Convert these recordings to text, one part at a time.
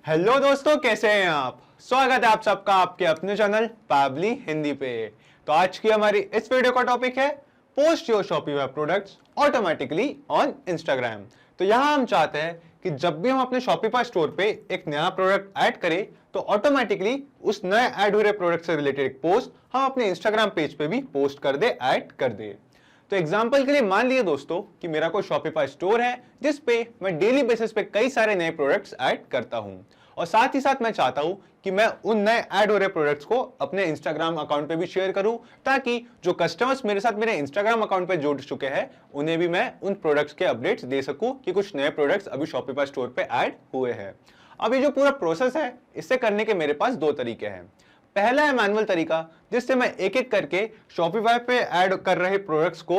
Hello दोस्तों, कैसे हैं आप। स्वागत है आप सबका आपके अपने चैनल पैबली हिंदी पे। तो आज की हमारी इस वीडियो का टॉपिक है post your Shopify products automatically on Instagram. तो यहाँ हम चाहते हैं कि जब भी हम अपने शॉपिफाई स्टोर पे एक नया प्रोडक्ट ऐड करें तो ऑटोमेटिकली उस नए ऐड हुए प्रोडक्ट से रिलेटेड एक पोस्ट हम अपने इंस्टाग्राम पेज पे भी पोस्ट कर दे, ऐड कर दे। तो एग्जाम्पल के लिए मान लिए दोस्तों कि मेरा कोई शॉपिफाई स्टोर है जिस पे मैं डेली बेसिस पे कई सारे नए प्रोडक्ट्स ऐड करता हूं, और साथ ही साथ मैं चाहता हूं कि मैं उन नए ऐड हो रहे प्रोडक्ट्स को अपने इंस्टाग्राम अकाउंट पे भी शेयर करूं, ताकि जो कस्टमर्स मेरे साथ मेरे इंस्टाग्राम अकाउंट पे जुड़ चुके हैं उन्हें भी मैं उन प्रोडक्ट्स के अपडेट्स दे सकूं कि कुछ नए प्रोडक्ट्स अभी शॉपिफाई स्टोर पे ऐड हुए हैं। अब ये जो पूरा प्रोसेस है इसे करने के मेरे पास दो तरीके हैं। पहला है मैनुअल तरीका, जिससे मैं एक एक करके शॉपिफाई पे ऐड कर रहे प्रोडक्ट्स को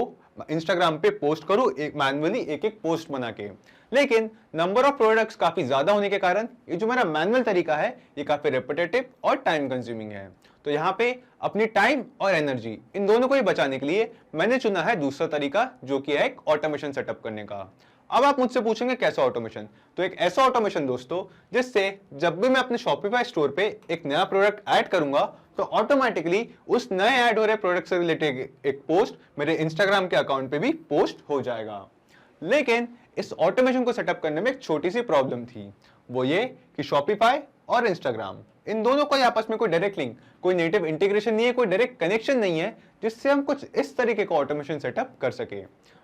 इंस्टाग्राम पे पोस्ट करूं, एक मैनुअली एक एक पोस्ट बना के। लेकिन नंबर ऑफ प्रोडक्ट्स काफी ज्यादा होने के कारण ये जो मेरा मैनुअल तरीका है ये काफी रेपिटेटिव और टाइम कंज्यूमिंग है। तो यहाँ पे अपनी टाइम और एनर्जी इन दोनों को ही बचाने के लिए मैंने चुना है दूसरा तरीका, जो कि है एक ऑटोमेशन सेटअप करने का। अब आप मुझसे पूछेंगे कैसा ऑटोमेशन। तो एक ऐसा ऑटोमेशन दोस्तों जिससे जब भी मैं अपने शॉपिफाई स्टोर पे एक नया प्रोडक्ट ऐड करूंगा तो ऑटोमेटिकली उस नए ऐड हो रहे प्रोडक्ट से रिलेटेड एक पोस्ट मेरे इंस्टाग्राम के अकाउंट पे भी पोस्ट हो जाएगा। लेकिन इस ऑटोमेशन को सेटअप करने में एक छोटी सी प्रॉब्लम थी, वो ये कि शॉपिफाई और इंस्टाग्राम इन दोनों का आपस में कोई डायरेक्ट लिंक, कोई नेटिव इंटीग्रेशन नहीं है, कोई डायरेक्ट कनेक्शन नहीं है जिससे हम कुछ इस तरीके का ऑटोमेशन सेटअप कर सके।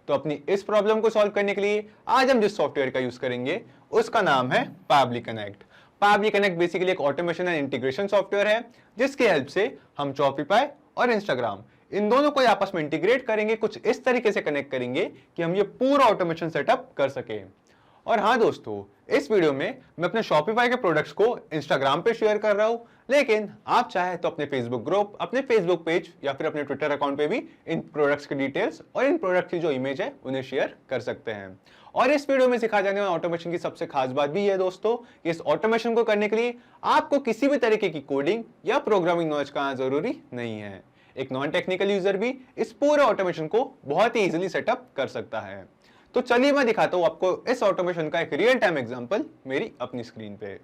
तो अपनी इस प्रॉब्लम को सॉल्व करने के लिए आज हम जिस सॉफ्टवेयर का यूज करेंगे उसका नाम है Pabbly connect. Pabbly connect basically एक ऑटोमेशन एंड इंटीग्रेशन सॉफ्टवेयर है जिसके हेल्प से हम शॉपिफाई और इंस्टाग्राम इन दोनों को आपस में इंटीग्रेट करेंगे, कुछ इस तरीके से कनेक्ट करेंगे कि हम ये पूरा ऑटोमेशन सेटअप कर सके। और हाँ दोस्तों, इस वीडियो में मैं अपने शॉपिफाई के प्रोडक्ट्स को इंस्टाग्राम पे शेयर कर रहा हूं, लेकिन आप चाहे तो अपने फेसबुक ग्रुप, अपने फेसबुक पेज या फिर अपने ट्विटर अकाउंट पे भी इन प्रोडक्ट्स की डिटेल्स और इन प्रोडक्ट्स की जो इमेज है उन्हें शेयर कर सकते हैं। और इस वीडियो में सिखाए जाने वाले ऑटोमेशन की सबसे खास बात भी है दोस्तों कि इस ऑटोमेशन को करने के लिए आपको किसी भी तरीके की कोडिंग या प्रोग्रामिंग नॉलेज का जरूरी नहीं है। एक नॉन टेक्निकल यूजर भी इस पूरे ऑटोमेशन को बहुत ही इजीली सेटअप कर सकता है। तो चलिए मैं दिखाता हूं आपको इस ऑटोमेशन का एक रियल टाइम एग्जांपल मेरी अपनी स्क्रीन पे।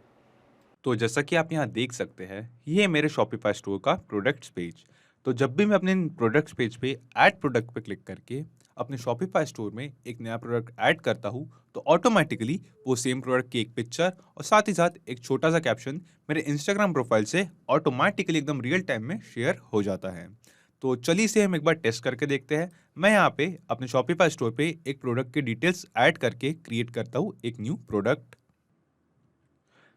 तो जैसा कि आप यहाँ देख सकते हैं, ये है मेरे शॉपिफाई स्टोर का प्रोडक्ट्स पेज। तो जब भी मैं अपने प्रोडक्ट्स पेज पे ऐड प्रोडक्ट पे क्लिक करके अपने शॉपिफाई स्टोर में एक नया प्रोडक्ट ऐड करता हूँ तो ऑटोमेटिकली वो सेम प्रोडक्ट की एक पिक्चर और साथ ही साथ एक छोटा सा कैप्शन मेरे इंस्टाग्राम प्रोफाइल से ऑटोमेटिकली एकदम रियल टाइम में शेयर हो जाता है। तो चलिए इसे हम एक बार टेस्ट करके देखते हैं। मैं यहाँ पे अपने शॉपिफाई स्टोर पे एक प्रोडक्ट की डिटेल्स ऐड करके क्रिएट करता हूँ एक न्यू प्रोडक्ट।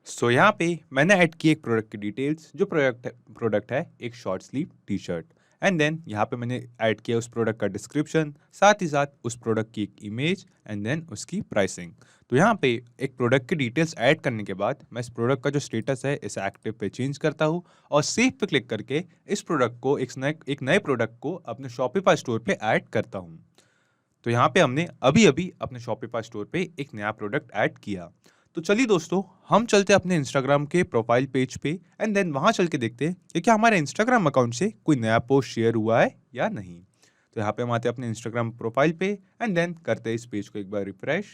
सो यहाँ पे मैंने ऐड की एक प्रोडक्ट की डिटेल्स, जो प्रोडक्ट है एक short sleeve T shirt. And then यहाँ पे मैंने ऐड किया उस प्रोडक्ट का डिस्क्रिप्शन, साथ ही साथ उस प्रोडक्ट की एक इमेज एंड देन उसकी प्राइसिंग। तो यहाँ पे एक प्रोडक्ट की डिटेल्स ऐड करने के बाद मैं इस प्रोडक्ट का जो स्टेटस है इसे एक्टिव पे चेंज करता हूँ और सेव पे क्लिक करके इस प्रोडक्ट को एक नए प्रोडक्ट को अपने शॉपिफाई स्टोर पे ऐड करता हूँ। तो यहाँ पे हमने अभी अभी अपने शॉपिफाई स्टोर पे एक नया प्रोडक्ट ऐड किया। तो चलिए दोस्तों, हम चलते हैं अपने इंस्टाग्राम के प्रोफाइल पेज पे एंड देन वहाँ चल के देखते हैं कि क्या हमारे इंस्टाग्राम अकाउंट से कोई नया पोस्ट शेयर हुआ है या नहीं। तो यहाँ पे हम आते हैं अपने इंस्टाग्राम प्रोफाइल पे एंड देन करते हैं इस पेज को एक बार रिफ्रेश।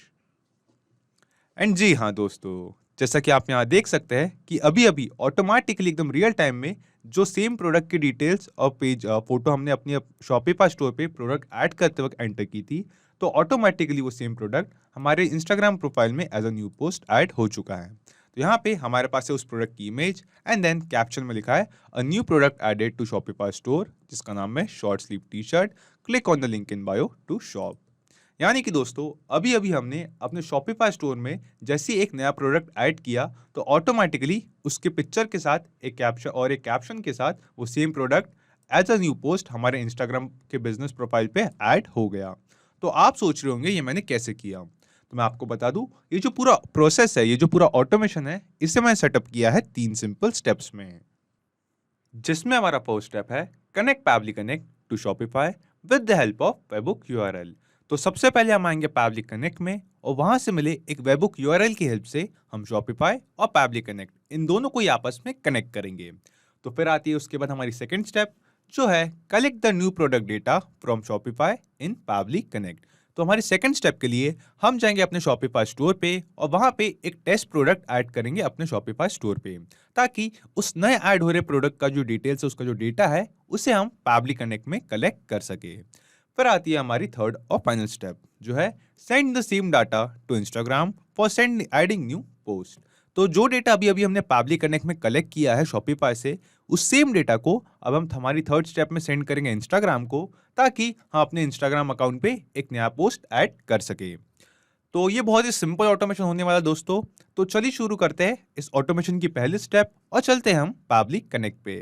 एंड जी हाँ दोस्तों, जैसा कि आप यहाँ देख सकते हैं कि अभी अभी ऑटोमेटिकली एकदम रियल टाइम में जो सेम प्रोडक्ट की डिटेल्स और पेज फोटो हमने अपनी शॉपिफाई स्टोर पे प्रोडक्ट ऐड करते वक्त एंटर की थी, तो ऑटोमेटिकली वो सेम प्रोडक्ट हमारे इंस्टाग्राम प्रोफाइल में as a new post add हो चुका है। तो यहाँ पे हमारे पास है उस प्रोडक्ट की इमेज एंड देन कैप्शन में लिखा है a new product added to Shopify store, जिसका नाम है short sleeve T shirt. Click on the link in bio to shop. यानी कि दोस्तों, अभी अभी हमने अपने शॉपिफाई स्टोर में जैसे ही एक नया प्रोडक्ट ऐड किया तो ऑटोमेटिकली उसके पिक्चर के साथ एक कैप्शन के साथ वो same product as a new post हमारे इंस्टाग्राम के बिजनेस प्रोफाइल पे ऐड हो गया। तो आप सोच रहे होंगे ये मैंने कैसे किया। तो मैं आपको बता दूं, ये जो पूरा प्रोसेस है, ये जो पूरा ऑटोमेशन है, इसे मैंने सेटअप किया है 3 सिंपल स्टेप्स में, जिसमें हमारा फर्स्ट स्टेप है connect Pabbly connect to Shopify with the help of webhook URL. तो सबसे पहले हम आएंगे पैबली कनेक्ट में और वहां से मिले एक वेबबुक यूआरएल की हेल्प से हम शॉपिफाई और पैबली कनेक्ट इन दोनों को ही आपस में कनेक्ट करेंगे। तो फिर आती है उसके बाद हमारी सेकंड स्टेप, जो है collect the new product data from Shopify in Pabbly connect. तो हमारे सेकंड स्टेप के लिए हम जाएंगे अपने शॉपिफाई स्टोर पे और वहां पे एक टेस्ट प्रोडक्ट ऐड करेंगे अपने शॉपिफाई स्टोर पे, ताकि उस नए ऐड हो रहे प्रोडक्ट का जो डिटेल्स है, उसका जो डेटा है, उसे हम पैबली कनेक्ट में कलेक्ट कर सके। फिर आती है हमारी थर्ड और फाइनल स्टेप, जो है send the same data to Instagram for send adding new post. तो जो डेटा अभी अभी हमने पैबली कनेक्ट में कलेक्ट किया है शॉपिफाई से, उस सेम डेटा को अब हम हमारी थर्ड स्टेप में सेंड करेंगे इंस्टाग्राम को, ताकि हम अपने इंस्टाग्राम अकाउंट पे एक नया पोस्ट ऐड कर सके। तो ये बहुत ही सिंपल ऑटोमेशन होने वाला दोस्तों। तो चलिए शुरू करते हैं इस ऑटोमेशन की पहली स्टेप और चलते हैं हम पैबली कनेक्ट पे।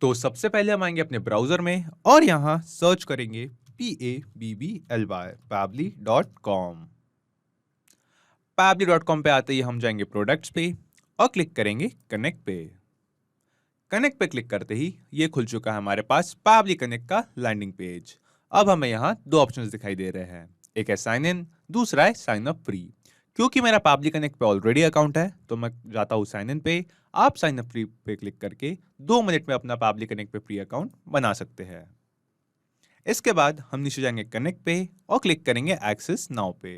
तो सबसे पहले हम आएंगे अपने ब्राउजर में और यहाँ सर्च करेंगे pabbly.com। pabbly.com पे आते ही हम जाएंगे प्रोडक्ट्स पे और क्लिक करेंगे कनेक्ट पे। कनेक्ट पे क्लिक करते ही ये खुल चुका है हमारे पास पैबली कनेक्ट का लैंडिंग पेज। अब हमें यहाँ दो ऑप्शंस दिखाई दे रहे हैं, एक है साइन इन, दूसरा है साइन अप फ्री। क्योंकि मेरा पैबली कनेक्ट पे ऑलरेडी अकाउंट है तो मैं जाता हूँ साइन इन पे। आप साइन अप फ्री पे क्लिक करके 2 मिनट में अपना पैबली कनेक्ट पे फ्री अकाउंट बना सकते हैं। इसके बाद हम नीचे जाएंगे कनेक्ट पे और क्लिक करेंगे एक्सेस नाउ पे।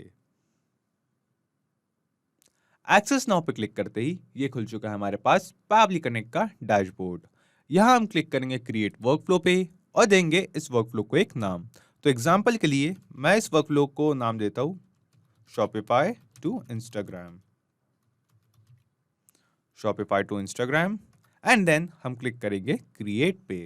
एक्सेस नाउ पे क्लिक करते ही ये खुल चुका है हमारे पास पैबली कनेक्ट का डैशबोर्ड। यहाँ हम क्लिक करेंगे क्रिएट वर्कफ्लो पे और देंगे इस वर्कफ्लो को एक नाम। तो एग्जांपल के लिए मैं इस वर्कफ्लो को नाम देता हूँ Shopify to Instagram. Shopify to Instagram and then हम क्लिक करेंगे क्रिएट पे।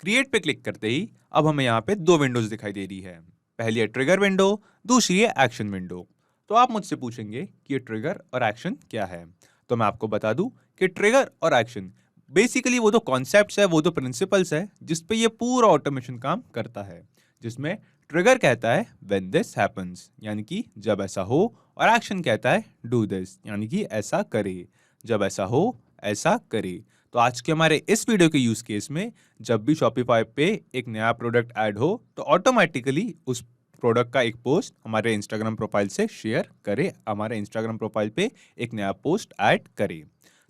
क्रिएट पे क्लिक करते ही अब हमें यहाँ पे 2 विंडोज दिखाई दे रही है। पहली है ट्रिगर विंडो, दूसरी है एक्शन विंडो। तो आप मुझसे पूछेंगे कि ये ट्रिगर और एक्शन क्या है, तो मैं आपको बता दूं कि ट्रिगर और एक्शन बेसिकली वो तो कॉन्सेप्ट्स है, वो तो प्रिंसिपल्स है जिस पे ये पूरा ऑटोमेशन काम करता है। जिसमें ट्रिगर कहता है व्हेन दिस हैपेंस, यानी कि जब ऐसा हो, और एक्शन कहता है डू दिस, यानी कि ऐसा करे, जब ऐसा हो ऐसा करे। तो आज के हमारे इस वीडियो के यूज केस में जब भी शॉपिफाई पे एक नया प्रोडक्ट ऐड हो तो ऑटोमेटिकली उस प्रोडक्ट का एक पोस्ट हमारे इंस्टाग्राम प्रोफाइल से शेयर करे, हमारे इंस्टाग्राम प्रोफाइल पे एक नया पोस्ट ऐड करे।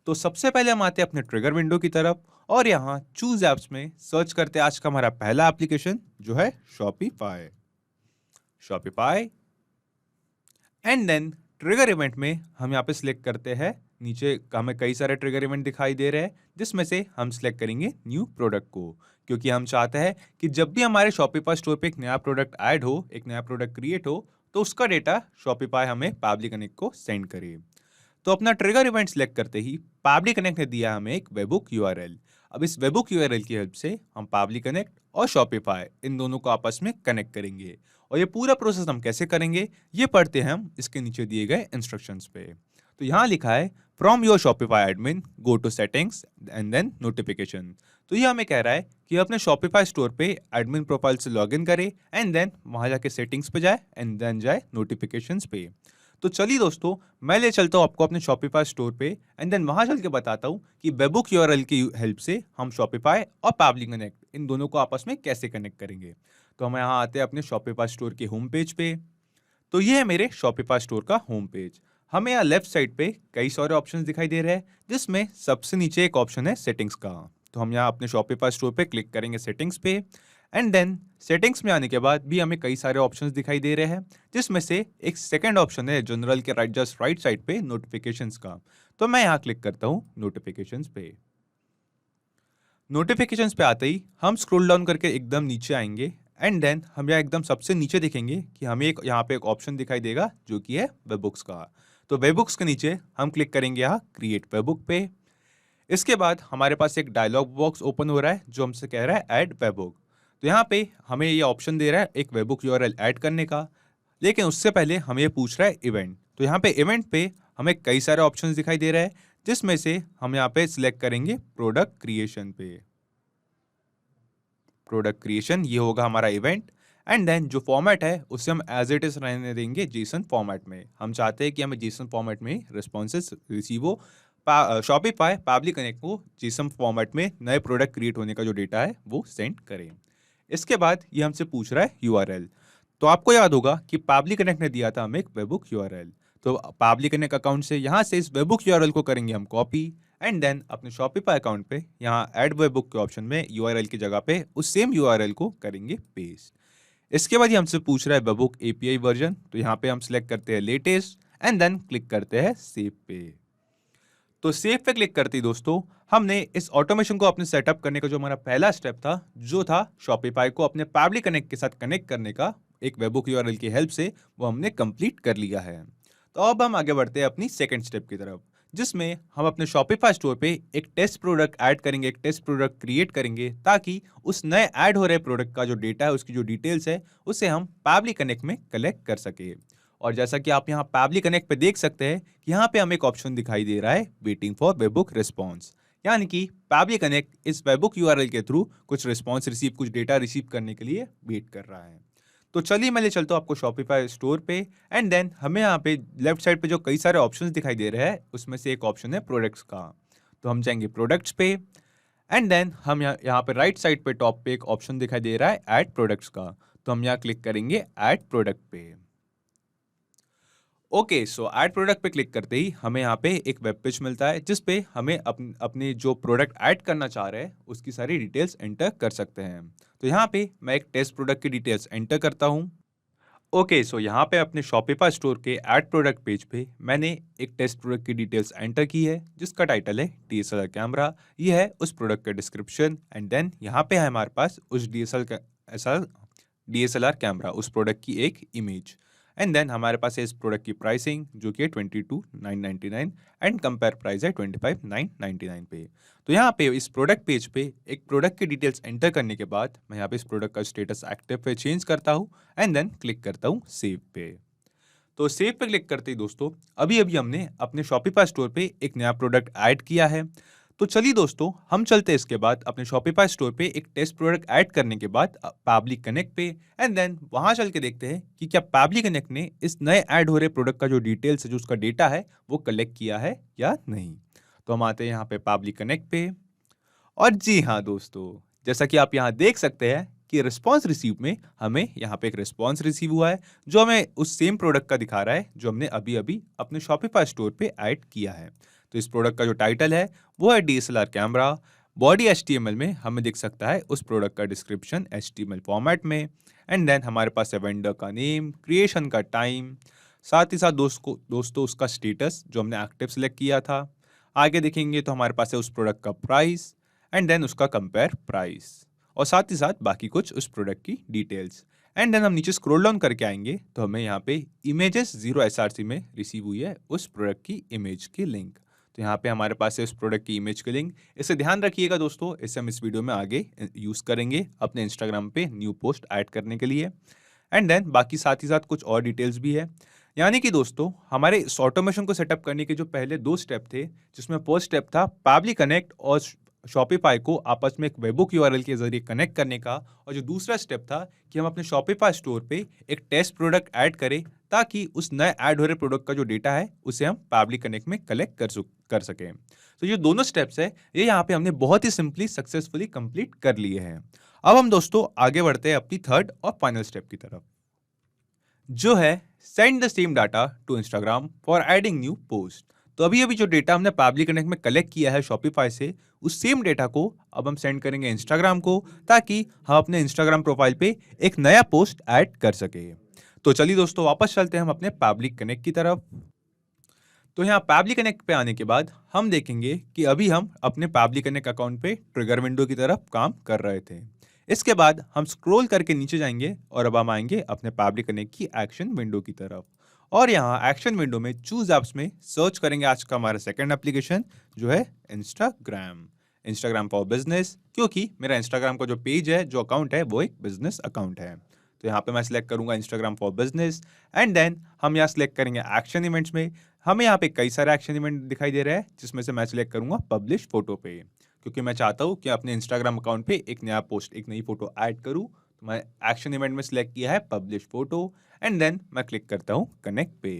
तो सबसे पहले हम आते हैं अपने ट्रिगर विंडो की तरफ और यहाँ चूज एप्स में सर्च करते हैं आज का हमारा पहला एप्लीकेशन जो है Shopify. Shopify and then trigger event में हम यहाँ पे सिलेक्ट करते हैं, नीचे हमें कई सारे ट्रिगर इवेंट दिखाई दे रहे हैं जिसमें से हम सिलेक्ट करेंगे न्यू प्रोडक्ट को, क्योंकि हम चाहते हैं कि जब भी हमारे शॉपिफाई स्टोर पे एक नया प्रोडक्ट ऐड हो, एक नया प्रोडक्ट क्रिएट हो, तो उसका डेटा शॉपिफाई हमें पैबली कनेक्ट को सेंड करे। तो अपना ट्रिगर इवेंट सिलेक्ट करते ही पैबली कनेक्ट ने दिया हमें एक वेबहुक यूआरएल। अब इस वेबहुक यूआरएल की हेल्प से हम पैबली कनेक्ट और शॉपिफाई इन दोनों को आपस में कनेक्ट करेंगे। और ये पूरा प्रोसेस हम कैसे करेंगे ये पढ़ते हैं हम इसके नीचे दिए गए इंस्ट्रक्शंस पे। तो यहाँ लिखा है from your Shopify admin go to settings and then notification. तो ये हमें कह रहा है कि अपने शॉपिफाई स्टोर पे एडमिन प्रोफाइल से लॉगिन करे एंड देन वहाँ जाके सेटिंग्स पे जाए एंड देन जाए नोटिफिकेशंस पे। तो चलिए दोस्तों, मैं ले चलता हूँ आपको अपने शॉपिफाई स्टोर पे एंड देन वहाँ चल के बताता हूँ कि वेबहुक यूआरएल की हेल्प से हम शॉपिफाई और पैबली कनेक्ट इन दोनों को आपस में कैसे कनेक्ट करेंगे। तो हम यहाँ आते हैं अपने शॉपिफाई स्टोर के होम पेज पे। तो ये है मेरे शॉपिफाई स्टोर का होम पेज। हमें यहाँ लेफ्ट साइड पे कई सारे ऑप्शंस दिखाई दे रहे हैं जिसमें सबसे नीचे एक ऑप्शन है सेटिंग्स का। तो हम यहाँ अपने शॉपिफाई स्टोर पे क्लिक करेंगे सेटिंग्स पे एंड देन सेटिंग्स में आने के बाद भी हमें कई सारे ऑप्शंस दिखाई दे रहे हैं जिसमें से एक सेकंड ऑप्शन है जनरल के जस्ट राइट साइड पे नोटिफिकेशंस का। तो मैं यहाँ क्लिक करता हूँ नोटिफिकेशंस पे। नोटिफिकेशंस पे आते ही हम स्क्रॉल डाउन करके एकदम नीचे आएंगे एंड देन हम यहाँ एकदम सबसे नीचे देखेंगे कि हमें एक यहाँ पे एक ऑप्शन दिखाई देगा जो कि है वेबबुक्स का। तो वेबबुक्स के नीचे हम क्लिक करेंगे यहाँ क्रिएट वेबबुक पे। इसके बाद हमारे पास एक डायलॉग बॉक्स ओपन हो रहा है जो हमसे कह रहा है ऐड वेबबुक। तो यहाँ पे हमें ये ऑप्शन दे रहा है एक वेबबुक यूआरएल ऐड करने का, लेकिन उससे पहले हमें ये पूछ रहा है इवेंट। तो यहाँ पे इवेंट पे हमें कई सारे ऑप्शंस दिखाई दे रहे हैं जिसमें से हम यहाँ पे सिलेक्ट करेंगे प्रोडक्ट क्रिएशन पे। प्रोडक्ट क्रिएशन ये होगा हमारा इवेंट एंड देन जो फॉर्मेट है उसे हम एज इट इज रहने देंगे जेसन फॉर्मेट में। हम चाहते हैं कि हमें जेसन फॉर्मेट में रिस्पॉन्सेस रिसीव हो। शॉपिफाई पैबली कनेक्ट को जेसन फॉर्मेट में नए प्रोडक्ट क्रिएट होने का जो डेटा है वो सेंड करें। इसके बाद ये हमसे पूछ रहा है यूआरएल। तो आपको याद होगा कि पैबली कनेक्ट ने दिया था हमें एक वेबहुक यूआरएल। तो पैबली कनेक्ट अकाउंट से यहाँ से इस वेबहुक यूआरएल को करेंगे हम कॉपी एंड देन अपने शॉपिफाई अकाउंट पे यहाँ ऐड वेब बुक के ऑप्शन में यूआरएल की जगह पे उस सेम यूआरएल को करेंगे पेस्ट। इसके बाद ये हमसे पूछ रहा है वेबबुक एपीआई वर्जन, तो यहाँ पे हम सिलेक्ट करते हैं लेटेस्ट एंड देन क्लिक करते हैं सेव पे। तो सेव पे क्लिक करते ही दोस्तों हमने इस ऑटोमेशन को अपने सेटअप करने का जो हमारा पहला स्टेप था, जो था शॉपिफाई को अपने पैबली कनेक्ट के साथ कनेक्ट करने का एक वेबबुक यूआरएल की हेल्प से, वो हमने कंप्लीट कर लिया है। तो अब हम आगे बढ़ते हैं अपनी सेकंड स्टेप की तरफ, जिसमें हम अपने शॉपिफाई स्टोर पे एक टेस्ट प्रोडक्ट ऐड करेंगे, एक टेस्ट प्रोडक्ट क्रिएट करेंगे, ताकि उस नए ऐड हो रहे प्रोडक्ट का जो डेटा है, उसकी जो डिटेल्स है, उसे हम पैबली कनेक्ट में कलेक्ट कर सके। और जैसा कि आप यहाँ पैबली कनेक्ट पे देख सकते हैं कि यहाँ पे हमें एक ऑप्शन दिखाई दे रहा है वेटिंग फॉर वेबबुक रिस्पॉन्स, यानी कि पैबली कनेक्ट इस वेबबुक यूआरएल के थ्रू कुछ रिस्पॉन्स रिसीव, कुछ डेटा रिसीव करने के लिए वेट कर रहा है। तो चलिए मैं ले चलता हूँ आपको शॉपिफाई स्टोर पे एंड देन हमें यहाँ पे लेफ्ट साइड पे जो कई सारे ऑप्शंस दिखाई दे रहे हैं, उसमें से एक ऑप्शन है प्रोडक्ट्स का। तो हम जाएंगे प्रोडक्ट्स पे एंड देन हम यहाँ पे राइट साइड पे टॉप पे एक ऑप्शन दिखाई दे रहा है ऐड प्रोडक्ट्स का, तो हम यहाँ क्लिक करेंगे ऐड प्रोडक्ट पे। ओके, सो ऐड प्रोडक्ट पे क्लिक करते ही हमें यहाँ पे एक वेब पेज मिलता है, जिस पे हमें अपने जो प्रोडक्ट ऐड करना चाह रहे हैं उसकी सारी डिटेल्स एंटर कर सकते हैं। तो यहाँ पे मैं एक टेस्ट प्रोडक्ट की डिटेल्स एंटर करता हूँ। ओके, सो यहाँ पे अपने शॉपिफाई स्टोर के ऐड प्रोडक्ट पेज पे मैंने एक टेस्ट प्रोडक्ट की डिटेल्स एंटर की है, जिसका टाइटल है डीएसएलआर कैमरा। ये है उस प्रोडक्ट का डिस्क्रिप्शन एंड देन यहाँ पे है हमारे पास उस डीएसएलआर कैमरा, उस प्रोडक्ट की एक इमेज एंड देन हमारे पास है इस प्रोडक्ट की प्राइसिंग, जो कि है 22,999 एंड कंपेयर प्राइस है 25,999 पे। तो यहाँ पे इस प्रोडक्ट पेज पे एक प्रोडक्ट की डिटेल्स एंटर करने के बाद मैं यहाँ पे इस प्रोडक्ट का स्टेटस एक्टिव पे चेंज करता हूँ एंड देन क्लिक करता हूँ सेव पे। तो सेव पे क्लिक करते ही दोस्तों अभी अभी हमने अपने शॉपिफाई स्टोर पे एक नया प्रोडक्ट ऐड किया है। तो चलिए दोस्तों हम चलते हैं इसके बाद अपने शॉपिफाई स्टोर पे एक टेस्ट प्रोडक्ट ऐड करने के बाद पैबली कनेक्ट पे एंड देन वहां चल के देखते हैं कि क्या पैबली कनेक्ट ने इस नए ऐड हो रहे प्रोडक्ट का जो डिटेल्स है, जो उसका डेटा है, वो कलेक्ट किया है या नहीं। तो हम आते हैं यहाँ पे पैबली कनेक्ट पे और जी हाँ दोस्तों, जैसा कि आप यहाँ देख सकते हैं कि रिस्पॉन्स रिसीव में हमें यहाँ पे एक रिस्पॉन्स रिसीव हुआ है, जो हमें उस सेम प्रोडक्ट का दिखा रहा है जो हमने अभी अभी अपने शॉपिफाई स्टोर पे ऐड किया है। तो इस प्रोडक्ट का जो टाइटल है वो है डीएसएलआर कैमरा। बॉडी एचटीएमएल में हमें दिख सकता है उस प्रोडक्ट का डिस्क्रिप्शन एचटीएमएल फॉर्मेट में एंड देन हमारे पास है वेंडर का नेम, क्रिएशन का टाइम, साथ ही साथ दोस्तों उसका स्टेटस जो हमने एक्टिव सेलेक्ट किया था। आगे देखेंगे तो हमारे पास है उस प्रोडक्ट का प्राइस एंड देन उसका कंपेयर प्राइस और साथ ही साथ बाकी कुछ उस प्रोडक्ट की डिटेल्स। एंड देन हम नीचे स्क्रॉल डाउन करके आएंगे तो हमें यहाँ पे इमेजेस 0 SRC में रिसीव हुई है उस प्रोडक्ट की इमेज की लिंक। तो यहाँ पे हमारे पास है उस प्रोडक्ट की इमेज की लिंक। इसे ध्यान रखिएगा दोस्तों, इसे हम इस वीडियो में आगे यूज़ करेंगे अपने इंस्टाग्राम पे न्यू पोस्ट ऐड करने के लिए। एंड देन बाकी साथ ही साथ कुछ और डिटेल्स भी है, यानी कि दोस्तों हमारे इस ऑटोमेशन को सेटअप करने के जो पहले 2 स्टेप थे, जिसमें फर्स्ट स्टेप था पैबली कनेक्ट और शॉपिफाई को आपस में एक वेबबुक यूआरएल के जरिए कनेक्ट करने का, और जो दूसरा स्टेप था कि हम अपने शॉपिफाई स्टोर पे एक टेस्ट प्रोडक्ट ऐड करें, ताकि उस नए ऐड हो रहे प्रोडक्ट का जो डेटा है उसे हम पैबली कनेक्ट में कलेक्ट कर सकें। तो ये दोनों स्टेप्स है, ये यहाँ पे हमने बहुत ही सिंपली सक्सेसफुली कंप्लीट कर लिए हैं। अब हम दोस्तों आगे बढ़ते हैं अपनी थर्ड और फाइनल स्टेप की तरफ, जो है send the same data to Instagram for adding new post. तो अभी अभी जो डेटा हमने पैबली कनेक्ट में कलेक्ट किया है शॉपिफाई से, उस सेम डेटा को अब हम सेंड करेंगे इंस्टाग्राम को, ताकि हम अपने इंस्टाग्राम प्रोफाइल पे एक नया पोस्ट ऐड कर सके। तो चलिए दोस्तों वापस चलते हैं हम अपने पैबली कनेक्ट की तरफ। तो यहाँ पैबली कनेक्ट पे आने के बाद हम देखेंगे कि अभी हम अपने पैबली कनेक्ट अकाउंट पे ट्रिगर विंडो की तरफ काम कर रहे थे। इसके बाद हम स्क्रॉल करके नीचे जाएंगे और अब हम आएंगे अपने पैबली कनेक्ट की एक्शन विंडो की तरफ, और यहाँ एक्शन विंडो में चूज ऐप्स में सर्च करेंगे आज का हमारा सेकंड एप्लीकेशन, जो है इंस्टाग्राम फॉर बिजनेस, क्योंकि मेरा इंस्टाग्राम का जो पेज है, जो अकाउंट है, वो एक बिजनेस अकाउंट है। तो यहाँ पे मैं सिलेक्ट करूंगा Instagram for business and then हम यहाँ सिलेक्ट करेंगे एक्शन इवेंट्स में। हमें यहाँ पे कई सारे एक्शन इवेंट दिखाई दे रहे हैं, जिसमें से मैं सिलेक्ट करूंगा पब्लिश फोटो पे, क्योंकि मैं चाहता हूँ कि अपने इंस्टाग्राम अकाउंट पे एक नया पोस्ट, एक नई फोटो ऐड करूँ। तो मैं एक्शन इवेंट में सिलेक्ट किया है पब्लिश फोटो एंड देन मैं क्लिक करता हूँ कनेक्ट पे।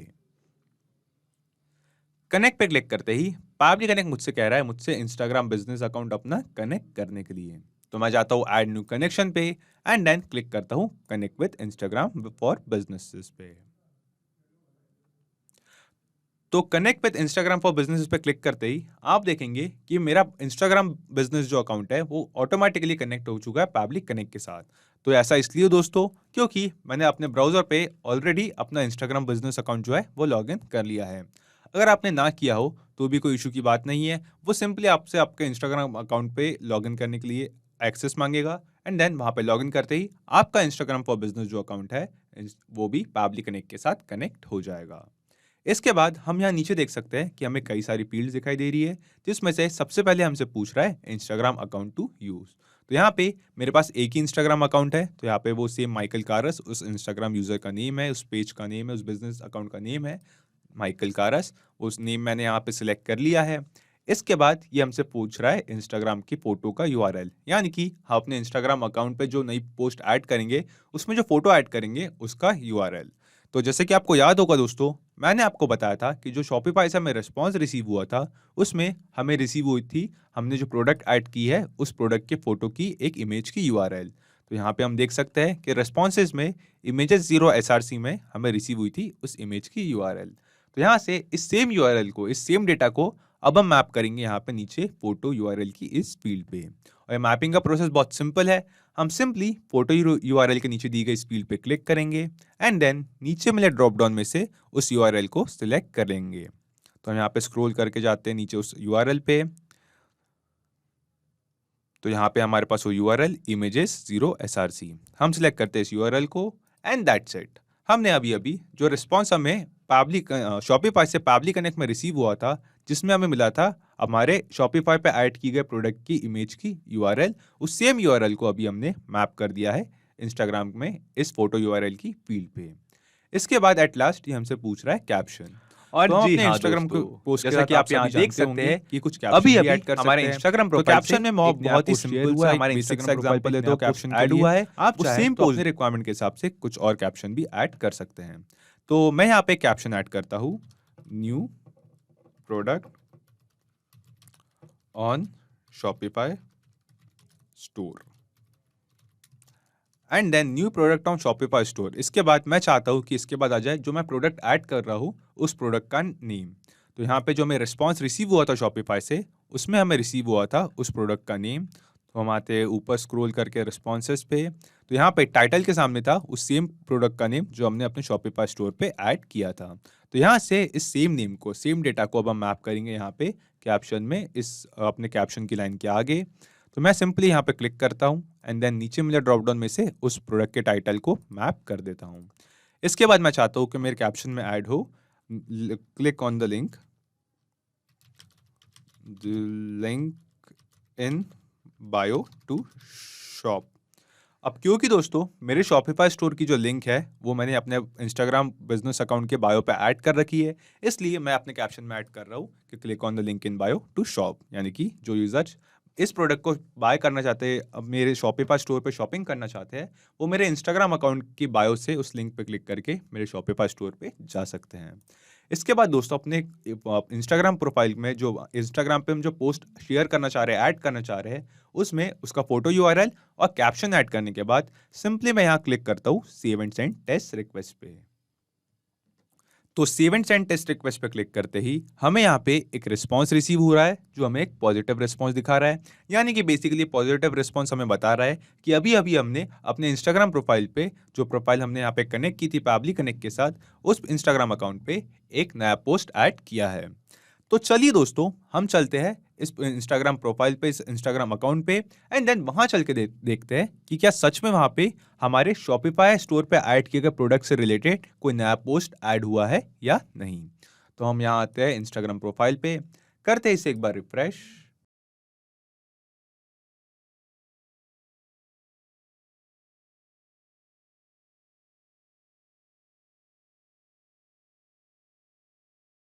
कनेक्ट पे क्लिक करते ही पैबली कनेक्ट मुझसे कह रहा है मुझसे इंस्टाग्राम बिजनेस अकाउंट अपना कनेक्ट करने के लिए। तो मैं जाता हूँ ऐड न्यू कनेक्शन पे एंड देन क्लिक करता हूँ connect with Instagram for businesses पे। तो connect with Instagram for business पे क्लिक करते ही आप देखेंगे कि मेरा इंस्टाग्राम बिजनेस जो अकाउंट है वो ऑटोमेटिकली कनेक्ट हो चुका है पैबली कनेक्ट के साथ। तो ऐसा इसलिए दोस्तों क्योंकि मैंने अपने ब्राउजर पे ऑलरेडी अपना इंस्टाग्राम बिजनेस अकाउंट जो है वो लॉग इन कर लिया है। अगर आपने ना किया हो तो भी कोई इशू की बात नहीं है, वो सिंपली आपसे आपके इंस्टाग्राम अकाउंट पे लॉग इन करने के लिए एक्सेस मांगेगा एंड देन वहाँ पे लॉग इन करते ही आपका इंस्टाग्राम फॉर बिजनेस जो अकाउंट है वो भी पैबली कनेक्ट के साथ कनेक्ट हो जाएगा। इसके बाद हम यहाँ नीचे देख सकते हैं कि हमें कई सारी फील्ड्स दिखाई दे रही है, जिसमें से सबसे पहले हमसे पूछ रहा है इंस्टाग्राम अकाउंट टू यूज। तो यहाँ पे मेरे पास एक ही इंस्टाग्राम अकाउंट है, तो यहाँ पे वो सेम माइकल कारस उस इंस्टाग्राम यूजर का नेम है, उस पेज का नेम है, उस बिजनेस अकाउंट का नेम है माइकल कारस। उस नेम मैंने यहाँ पे सिलेक्ट कर लिया है। इसके बाद ये हमसे पूछ रहा है इंस्टाग्राम की फोटो का यूआरएल, यानी कि हम अपने इंस्टाग्राम अकाउंट पे जो नई पोस्ट ऐड करेंगे उसमें जो फोटो ऐड करेंगे उसका यूआरएल। तो जैसे कि आपको याद होगा दोस्तों, मैंने आपको बताया था कि जो शॉपिफाई से हमें रिस्पॉन्स रिसीव हुआ था उसमें हमें रिसीव हुई थी, हमने जो प्रोडक्ट ऐड की है उस प्रोडक्ट के फोटो की एक इमेज की यूआरएल। तो यहाँ पे हम देख सकते हैं कि रिस्पॉन्सेज में इमेजेस 0 एसआरसी में हमें रिसीव हुई थी उस इमेज की यूआरएल। तो यहाँ से इस सेम यूआरएल को, इस सेम डेटा को अब हम मैप करेंगे यहाँ पे नीचे फोटो यूआरएल की इस फील्ड पे। और मैपिंग का प्रोसेस बहुत सिंपल है। हम सिंपली फोटो यूआरएल के नीचे दी गई इस फील्ड पे क्लिक करेंगे एंड देन नीचे मिले ड्रॉप डाउन में से उस यूआरएल को सिलेक्ट कर लेंगे। तो हम यहाँ पे स्क्रॉल करके जाते हैं नीचे उस यूआरएल पे। तो यहाँ पे हमारे पास वो यूआरएल इमेजेस 0 एसआरसी, हम सिलेक्ट करते हैं इस यूआरएल को एंड दैट्स इट। हमने अभी अभी जो रिस्पॉन्स हमें पैबली शॉपिफाई से पैबली कनेक्ट में रिसीव हुआ था, जिसमें हमें मिला था हमारे शॉपिफाई पे ऐड की गए प्रोडक्ट की इमेज की यूआरएल, उस सेम यूआरएल को अभी हमने मैप कर दिया है इंस्टाग्राम में इस फोटो यूआरएल की फील्ड पे। इसके बाद एट लास्ट ये हमसे पूछ रहा है कैप्शन। और तो हम जी अपने हाँ इंस्टाग्राम को दोस्तों, पोस्ट जैसा कि आप यहाँ देख सकते हैं कि कुछ अभी कैप्शन भी अभी ऐड कर हमारे सकते हैं। इंस्टाग्राम तो प्रोफाइल कैप्शन में से बहुत ही सिंपल हुआ है, हमारे बेसिक इंस्टाग्राम एग्जांपल ले तो कैप्शन कैप्शन ऐड हुआ है। आप चाहें सेम तो अपने रिक्वायरमेंट के हिसाब से कुछ और कैप्शन भी ऐड कर सकते हैं। तो मैं यहाँ पे कैप्शन ऐड करता हूँ, new product on Shopify store and then new product on Shopify store. इसके बाद मैं चाहता हूँ कि इसके बाद आ जाए जो मैं प्रोडक्ट ऐड कर रहा हूँ उस प्रोडक्ट का नेम। तो यहाँ पे जो हमें रिस्पॉन्स रिसीव हुआ था शॉपिफाई से, उसमें हमें रिसीव हुआ था उस प्रोडक्ट का नेम। तो हम आते ऊपर स्क्रॉल करके रिस्पॉन्सेस पे, तो यहाँ पे टाइटल के सामने था उस सेम प्रोडक्ट का नेम जो हमने अपने शॉपिफाई स्टोर पे ऐड किया था। तो यहाँ से इस सेम नेम को, सेम डेटा को अब हम मैप करेंगे यहाँ पे कैप्शन में, इस अपने कैप्शन की लाइन के आगे। तो मैं सिंपली यहाँ पे क्लिक करता हूँ एंड देन नीचे मिले ड्रॉप डाउन में से उस प्रोडक्ट के टाइटल को मैप कर देता हूँ। इसके बाद मैं चाहता हूँ कि मेरे कैप्शन में ऐड हो, click on the link in bio to shop. अब क्योंकि दोस्तों मेरे शॉपिफाई स्टोर की जो लिंक है वो मैंने अपने इंस्टाग्राम बिजनेस अकाउंट के बायो पे ऐड कर रखी है, इसलिए मैं अपने कैप्शन में ऐड कर रहा हूँ कि click on the link in bio to shop, यानी कि जो यूजर्स इस प्रोडक्ट को बाय करना चाहते हैं, अब मेरे शॉपिफाई स्टोर पे शॉपिंग करना चाहते हैं, वो मेरे इंस्टाग्राम अकाउंट की बायो से उस लिंक पे क्लिक करके मेरे शॉपिफाई स्टोर पे जा सकते हैं। इसके बाद दोस्तों अपने इंस्टाग्राम प्रोफाइल में जो इंस्टाग्राम पे हम जो पोस्ट शेयर करना चाह रहे हैं, ऐड करना चाह रहे हैं, उसमें उसका फोटो यूआरएल और कैप्शन ऐड करने के बाद सिंपली मैं यहाँ क्लिक करता हूँ save and send test request पे। तो save and send test request पे क्लिक करते ही हमें यहाँ पे एक रिस्पॉन्स रिसीव हो रहा है जो हमें एक पॉजिटिव रिस्पॉन्स दिखा रहा है, यानी कि बेसिकली पॉजिटिव रिस्पॉन्स हमें बता रहा है कि अभी अभी हमने अपने इंस्टाग्राम प्रोफाइल पे, जो प्रोफाइल हमने यहाँ पे कनेक्ट की थी पैबली कनेक्ट के साथ, उस इंस्टाग्राम अकाउंट पे एक नया पोस्ट ऐड किया है। तो चलिए दोस्तों हम चलते हैं इस इंस्टाग्राम प्रोफाइल पे, इस इंस्टाग्राम अकाउंट पे एंड देन वहां चल के देखते हैं कि क्या सच में वहां पे हमारे शॉपिफाई स्टोर पे ऐड किए गए प्रोडक्ट से रिलेटेड कोई नया पोस्ट ऐड हुआ है या नहीं। तो हम यहाँ आते हैं इंस्टाग्राम प्रोफाइल पे, करते हैं इसे एक बार रिफ्रेश।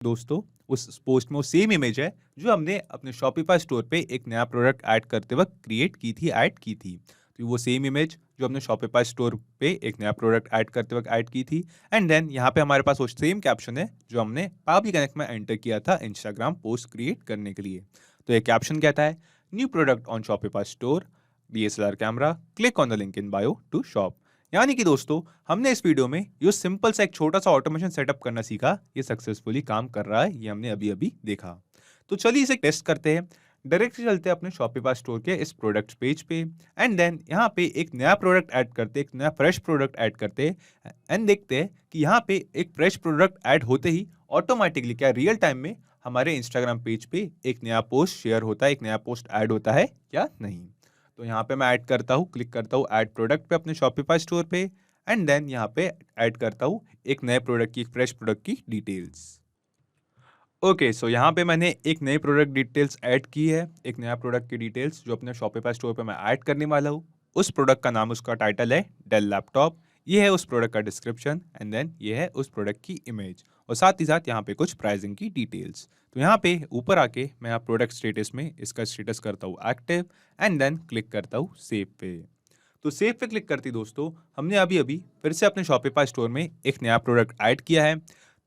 दोस्तों उस पोस्ट में वो सेम इमेज है जो हमने अपने शॉपिफाई स्टोर पे एक नया प्रोडक्ट ऐड करते वक्त क्रिएट की थी, ऐड की थी। तो वो सेम इमेज जो हमने शॉपिफाई स्टोर पे एक नया प्रोडक्ट ऐड करते वक्त ऐड की थी एंड देन यहाँ पे हमारे पास वो सेम कैप्शन है जो हमने पैबली कनेक्ट में एंटर किया था इंस्टाग्राम पोस्ट क्रिएट करने के लिए। तो ये कैप्शन कहता है, new product on Shopify store, DSLR camera, click on the link in bio to shop, यानी कि दोस्तों हमने इस वीडियो में जो सिंपल सा एक छोटा सा ऑटोमेशन सेटअप करना सीखा, ये सक्सेसफुली काम कर रहा है, ये हमने अभी अभी देखा। तो चलिए इसे टेस्ट करते हैं। डायरेक्ट चलते हैं अपने शॉपिफाई स्टोर के इस प्रोडक्ट्स पेज पे एंड देन यहाँ पे एक नया प्रोडक्ट ऐड करते, एक नया फ्रेश प्रोडक्ट ऐड करते एंड देखते हैं कि यहाँ पे एक फ्रेश प्रोडक्ट ऐड होते ही ऑटोमेटिकली क्या रियल टाइम में हमारे इंस्टाग्राम पेज पे एक नया पोस्ट शेयर होता है, एक नया पोस्ट ऐड होता है या नहीं। तो यहाँ पे मैं ऐड करता हूँ, क्लिक करता हूँ ऐड प्रोडक्ट पे अपने शॉपिफाई स्टोर पे एंड देन यहाँ पे ऐड करता हूँ एक नए प्रोडक्ट की, फ्रेश प्रोडक्ट की डिटेल्स। ओके, सो यहाँ पे मैंने एक नई प्रोडक्ट डिटेल्स ऐड की है, एक नया प्रोडक्ट की डिटेल्स जो अपने शॉपिफाई स्टोर पे मैं ऐड करने वाला हूँ। उस प्रोडक्ट का नाम, उसका टाइटल है डेल लैपटॉप, ये है उस प्रोडक्ट का डिस्क्रिप्शन एंड देन ये है उस प्रोडक्ट की इमेज और साथ ही साथ यहाँ पे कुछ प्राइसिंग की डिटेल्स। तो यहाँ पे ऊपर आके मैं यहाँ प्रोडक्ट स्टेटस में इसका स्टेटस करता हूँ एक्टिव एंड देन क्लिक करता हूँ सेव पे। तो सेव पे क्लिक करती दोस्तों हमने अभी अभी फिर से अपने शॉपिफाई स्टोर में एक नया प्रोडक्ट ऐड किया है।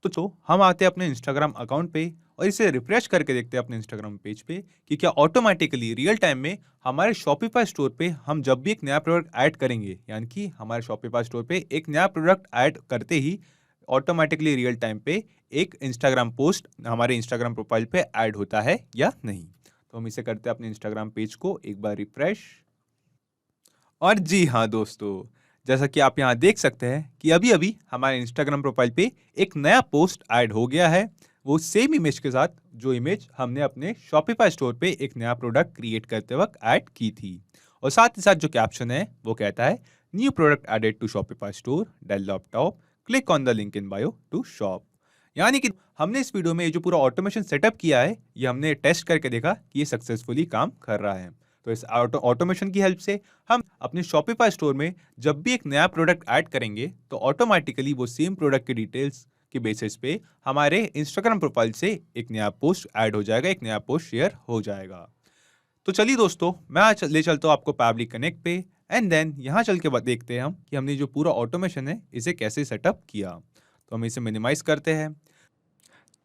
तो हम आते हैं अपने इंस्टाग्राम अकाउंट पे और इसे रिफ्रेश करके देखते हैं अपने इंस्टाग्राम पेज पे कि क्या ऑटोमेटिकली रियल टाइम में हमारे शॉपिफाई स्टोर पे हम जब भी एक नया प्रोडक्ट ऐड करेंगे, यानी कि हमारे शॉपिफाई स्टोर पे एक नया प्रोडक्ट ऐड करते ही ऑटोमेटिकली रियल टाइम पे एक इंस्टाग्राम पोस्ट हमारे इंस्टाग्राम प्रोफाइल पे ऐड होता है या नहीं। तो हम इसे करते हैं अपने इंस्टाग्राम पेज को एक बार रिफ्रेश। और जी हाँ दोस्तों, जैसा कि आप यहाँ देख सकते हैं कि अभी अभी हमारे इंस्टाग्राम प्रोफाइल पे एक नया पोस्ट ऐड हो गया है, वो सेम इमेज के साथ जो इमेज हमने अपने शॉपिफाई स्टोर पे एक नया प्रोडक्ट क्रिएट करते वक्त ऐड की थी। और साथ ही साथ जो कैप्शन है वो कहता है new product added to Shopify store Dell laptop, click on the link in bio to shop. यानी कि हमने इस वीडियो में ये जो पूरा ऑटोमेशन सेटअप किया है, ये हमने टेस्ट करके देखा कि ये सक्सेसफुली काम कर रहा है। तो इस ऑटोमेशन की हेल्प से हम अपने शॉपिफाई स्टोर में जब भी एक नया प्रोडक्ट ऐड करेंगे तो ऑटोमेटिकली वो सेम प्रोडक्ट के डिटेल्स के बेसिस पे हमारे इंस्टाग्राम प्रोफाइल से एक नया पोस्ट ऐड हो जाएगा, एक नया पोस्ट शेयर हो जाएगा। तो चलिए दोस्तों, मैं आज ले चलता हूँ आपको पैबली कनेक्ट पे एंड देन यहाँ चल के देखते हैं हम कि हमने जो पूरा ऑटोमेशन है इसे कैसे सेटअप किया। तो हम इसे मिनिमाइज करते हैं।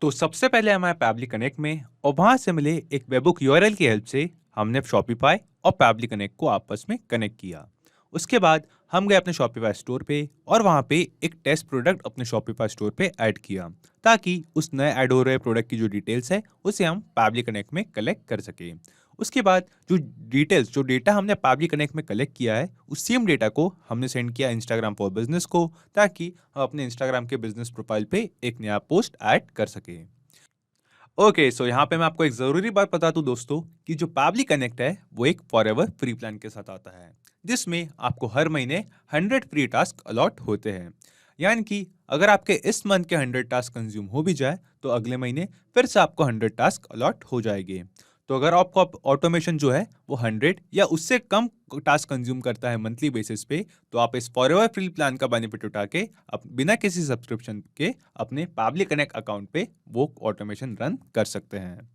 तो सबसे पहले हमारे पैबली कनेक्ट में और वहां से मिले एक वेबबुक यूआरएल की हेल्प से हमने शॉपिफाई और पैबली कनेक्ट को आपस में कनेक्ट किया। उसके बाद हम गए अपने शॉपिफाई स्टोर पे और वहां पे एक टेस्ट प्रोडक्ट अपने शॉपिफाई स्टोर पे ऐड किया ताकि उस नए ऐड हो रहे प्रोडक्ट की जो डिटेल्स है उसे हम पैबली कनेक्ट में कलेक्ट कर सके। उसके बाद जो डिटेल्स, जो डेटा हमने पैबली कनेक्ट में कलेक्ट किया है, उस सेम डेटा को हमने सेंड किया इंस्टाग्राम फॉर बिजनेस को ताकि हम अपने इंस्टाग्राम के बिजनेस प्रोफाइल पे एक नया पोस्ट ऐड कर सके। ओके, सो यहाँ पे मैं आपको एक जरूरी बात बता दूं दोस्तों कि जो पैबली कनेक्ट है वो एक फॉरएवर फ्री प्लान के साथ आता है जिसमें आपको हर महीने 100 फ्री टास्क अलॉट होते हैं। यानी कि अगर आपके इस मंथ के 100 टास्क कंज्यूम हो भी जाए तो अगले महीने फिर से आपको 100 टास्क अलॉट हो जाएंगे। तो अगर आपको ऑटोमेशन जो है वो 100 या उससे कम टास्क कंज्यूम करता है मंथली बेसिस पे, तो आप इस फॉरएवर फ्री प्लान का बेनिफिट उठा के बिना किसी सब्सक्रिप्शन के अपने पैबली कनेक्ट अकाउंट पे वो ऑटोमेशन रन कर सकते हैं।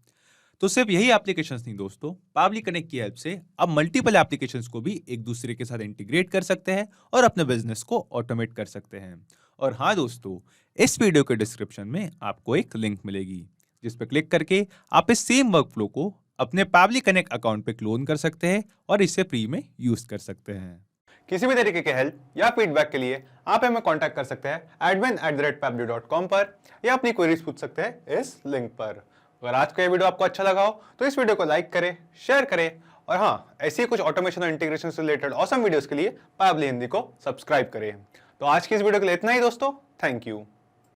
तो सिर्फ यही एप्लीकेशंस नहीं दोस्तों, पैबली कनेक्ट की हेल्प से आप मल्टीपल एप्लीकेशंस को भी एक दूसरे के साथ इंटीग्रेट कर सकते हैं और अपने बिजनेस को ऑटोमेट कर सकते हैं। और हाँ दोस्तों, इस वीडियो के डिस्क्रिप्शन में आपको एक लिंक मिलेगी जिस पर क्लिक करके आप इस सेम वर्कफ्लो को अपने पैबली कनेक्ट अकाउंट पे क्लोन कर सकते हैं और इसे फ्री में यूज कर सकते हैं। किसी भी तरीके के हेल्प या फीडबैक के लिए आप हमें कांटेक्ट कर सकते हैं admin@pably.com पर या अपनी क्वेरीज पूछ सकते हैं इस लिंक पर। अगर आज का ये वीडियो आपको अच्छा लगा हो तो इस वीडियो को लाइक करें, शेयर करें और हाँ, ऐसी ही कुछ ऑटोमेशन और इंटीग्रेशन से रिलेटेड ऑसम वीडियोस के लिए पैबली हिंदी को सब्सक्राइब करें। तो आज की इस वीडियो के लिए इतना ही दोस्तों, थैंक यू।